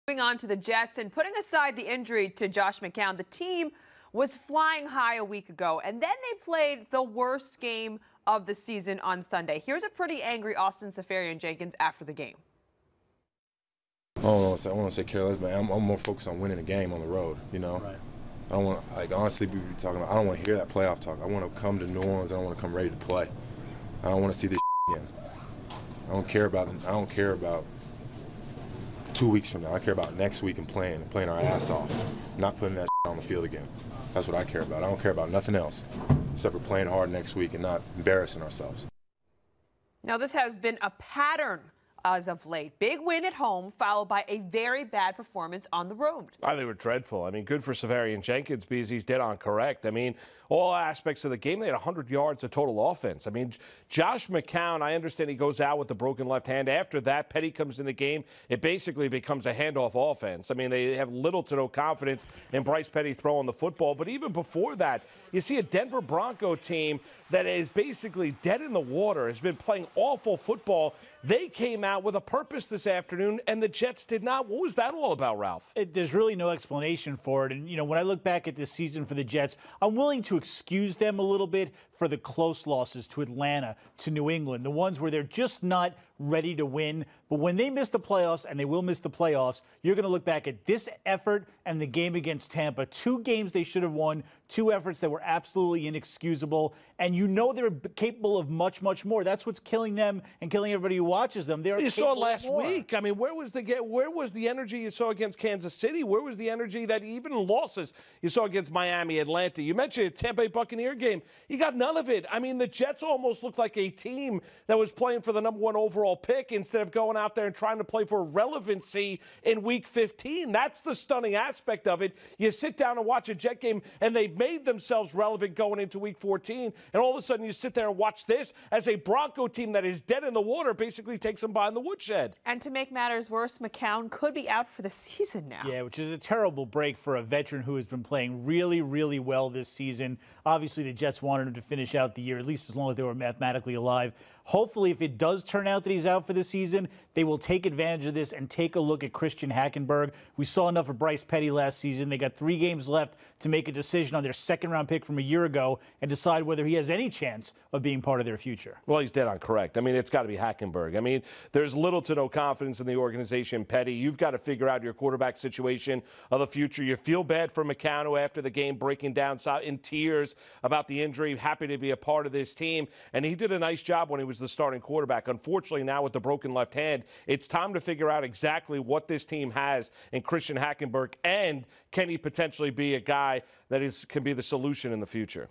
Moving on to the Jets and putting aside the injury to Josh McCown, the team was flying high a week ago, and then they played the worst game of the season on Sunday. Here's a pretty angry Austin Seferian-Jenkins after the game. I don't want to say careless, but I'm more focused on winning a game on the road, you know. Right. I don't want to, honestly, be talking about, I don't want to hear that playoff talk. I want to come to New Orleans. I want to come ready to play. I don't want to see this again. I don't care about 2 weeks from now. I care about next week and playing our ass off, not putting that on the field again. That's what I care about. I don't care about nothing else except for playing hard next week and not embarrassing ourselves. Now, this has been a pattern as of late. Big win at home, followed by a very bad performance on the road. They were dreadful. I mean, good for Seferian-Jenkins because he's dead on correct. I mean, all aspects of the game, they had 100 yards of total offense. I mean, Josh McCown, I understand he goes out with the broken left hand. After that, Petty comes in the game. It basically becomes a handoff offense. I mean, they have little to no confidence in Bryce Petty throwing the football. But even before that, you see a Denver Bronco team that is basically dead in the water, has been playing awful football. They came out with a purpose this afternoon, and the Jets did not. What was that all about, Ralph? There's really no explanation for it. And, you know, when I look back at this season for the Jets, I'm willing to excuse them a little bit for the close losses to Atlanta, to New England, the ones where they're just not ready to win. But when they miss the playoffs, and they will miss the playoffs, you're going to look back at this effort and the game against Tampa. 2 games they should have won, 2 efforts that were absolutely inexcusable. And you know they're capable of much, much more. That's what's killing them and killing everybody who watches them. You saw last week. I mean, where was the energy you saw against Kansas City? Where was the energy that even losses you saw against Miami, Atlanta? You mentioned a Tampa Bay Buccaneer game. You got none of it. I mean, the Jets almost looked like a team that was playing for the #1 overall pick instead of going out there and trying to play for relevancy in Week 15. That's the stunning aspect of it. You sit down and watch a Jet game, and they've made themselves relevant going into Week 14, and all of a sudden you sit there and watch this as a Bronco team that is dead in the water basically takes them behind the woodshed. And to make matters worse, McCown could be out for the season now. Yeah, which is a terrible break for a veteran who has been playing really, really well this season. Obviously, the Jets wanted him to finish out the year, at least as long as they were mathematically alive. Hopefully, if it does turn out that he's out for the season, they will take advantage of this and take a look at Christian Hackenberg. We saw enough of Bryce Petty last season. They got 3 games left to make a decision on their second-round pick from a year ago and decide whether he has any chance of being part of their future. Well, he's dead on correct. I mean, it's got to be Hackenberg. I mean, there's little to no confidence in the organization, Petty. You've got to figure out your quarterback situation of the future. You feel bad for McCown, who after the game breaking down in tears about the injury, happy to be a part of this team. And he did a nice job when he was the starting quarterback. Unfortunately, now with the broken left hand, it's time to figure out exactly what this team has in Christian Hackenberg, and can he potentially be a guy that can be the solution in the future?